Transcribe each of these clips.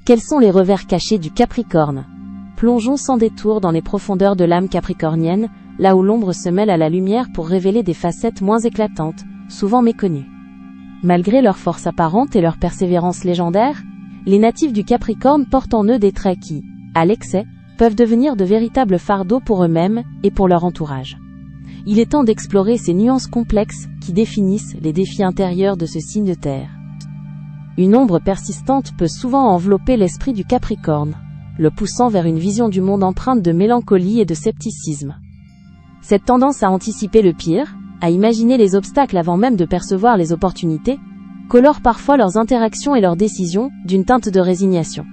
Quels sont les revers cachés du Capricorne? Plongeons sans détour dans les profondeurs de l'âme capricornienne, là où l'ombre se mêle à la lumière pour révéler des facettes moins éclatantes, souvent méconnues. Malgré leur force apparente et leur persévérance légendaire, les natifs du Capricorne portent en eux des traits qui, à l'excès, peuvent devenir de véritables fardeaux pour eux-mêmes et pour leur entourage. Il est temps d'explorer ces nuances complexes qui définissent les défis intérieurs de ce signe de terre. Une ombre persistante peut souvent envelopper l'esprit du Capricorne, le poussant vers une vision du monde empreinte de mélancolie et de scepticisme. Cette tendance à anticiper le pire, à imaginer les obstacles avant même de percevoir les opportunités, colore parfois leurs interactions et leurs décisions d'une teinte de résignation.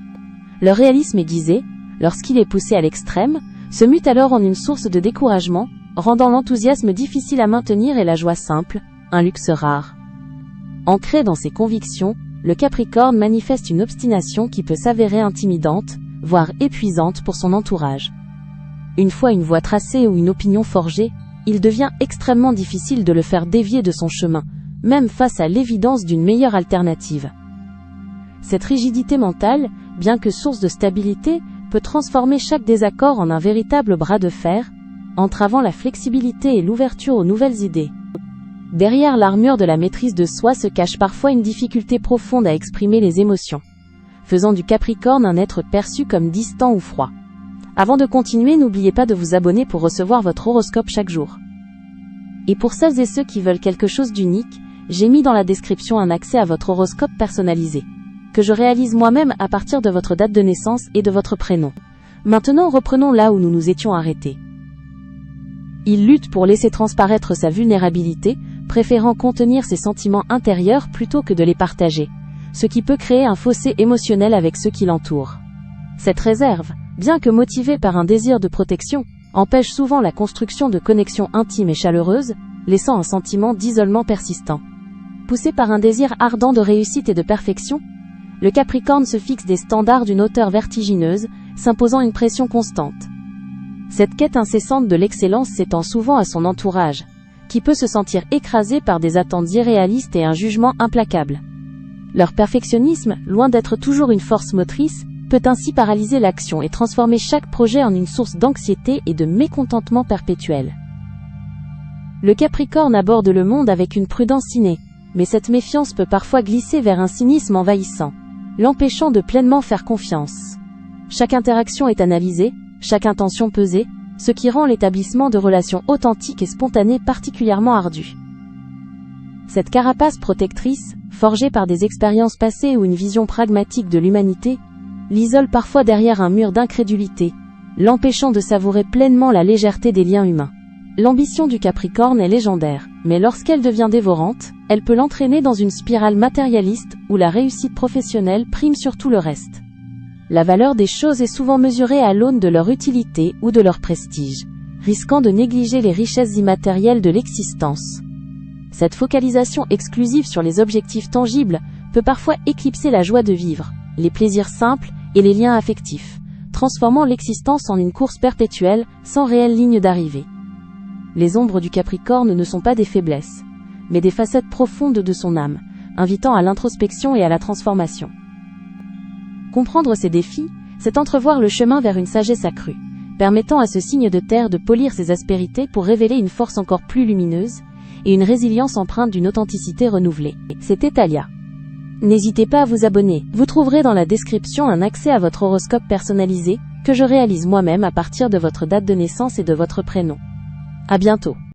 Leur réalisme aiguisé, lorsqu'il est poussé à l'extrême, se mute alors en une source de découragement, rendant l'enthousiasme difficile à maintenir et la joie simple, un luxe rare. Ancré dans ses convictions, le Capricorne manifeste une obstination qui peut s'avérer intimidante, voire épuisante pour son entourage. Une fois une voie tracée ou une opinion forgée, il devient extrêmement difficile de le faire dévier de son chemin, même face à l'évidence d'une meilleure alternative. Cette rigidité mentale, bien que source de stabilité, peut transformer chaque désaccord en un véritable bras de fer, entravant la flexibilité et l'ouverture aux nouvelles idées. Derrière l'armure de la maîtrise de soi se cache parfois une difficulté profonde à exprimer les émotions, faisant du Capricorne un être perçu comme distant ou froid. Avant de continuer, n'oubliez pas de vous abonner pour recevoir votre horoscope chaque jour. Et pour celles et ceux qui veulent quelque chose d'unique, j'ai mis dans la description un accès à votre horoscope personnalisé, que je réalise moi-même à partir de votre date de naissance et de votre prénom. Maintenant, reprenons là où nous nous étions arrêtés. Il lutte pour laisser transparaître sa vulnérabilité, préférant contenir ses sentiments intérieurs plutôt que de les partager, ce qui peut créer un fossé émotionnel avec ceux qui l'entourent. Cette réserve, bien que motivée par un désir de protection, empêche souvent la construction de connexions intimes et chaleureuses, laissant un sentiment d'isolement persistant. Poussé par un désir ardent de réussite et de perfection, le Capricorne se fixe des standards d'une hauteur vertigineuse, s'imposant une pression constante. Cette quête incessante de l'excellence s'étend souvent à son entourage, qui peut se sentir écrasé par des attentes irréalistes et un jugement implacable. Leur perfectionnisme, loin d'être toujours une force motrice, peut ainsi paralyser l'action et transformer chaque projet en une source d'anxiété et de mécontentement perpétuel. Le Capricorne aborde le monde avec une prudence innée, mais cette méfiance peut parfois glisser vers un cynisme envahissant, l'empêchant de pleinement faire confiance. Chaque interaction est analysée, chaque intention pesée, ce qui rend l'établissement de relations authentiques et spontanées particulièrement ardu. Cette carapace protectrice, forgée par des expériences passées ou une vision pragmatique de l'humanité, l'isole parfois derrière un mur d'incrédulité, l'empêchant de savourer pleinement la légèreté des liens humains. L'ambition du Capricorne est légendaire, mais lorsqu'elle devient dévorante, elle peut l'entraîner dans une spirale matérialiste où la réussite professionnelle prime sur tout le reste. La valeur des choses est souvent mesurée à l'aune de leur utilité ou de leur prestige, risquant de négliger les richesses immatérielles de l'existence. Cette focalisation exclusive sur les objectifs tangibles peut parfois éclipser la joie de vivre, les plaisirs simples et les liens affectifs, transformant l'existence en une course perpétuelle sans réelle ligne d'arrivée. Les ombres du Capricorne ne sont pas des faiblesses, mais des facettes profondes de son âme, invitant à l'introspection et à la transformation. Comprendre ces défis, c'est entrevoir le chemin vers une sagesse accrue, permettant à ce signe de terre de polir ses aspérités pour révéler une force encore plus lumineuse et une résilience empreinte d'une authenticité renouvelée. C'était Talia. N'hésitez pas à vous abonner. Vous trouverez dans la description un accès à votre horoscope personnalisé, que je réalise moi-même à partir de votre date de naissance et de votre prénom. À bientôt.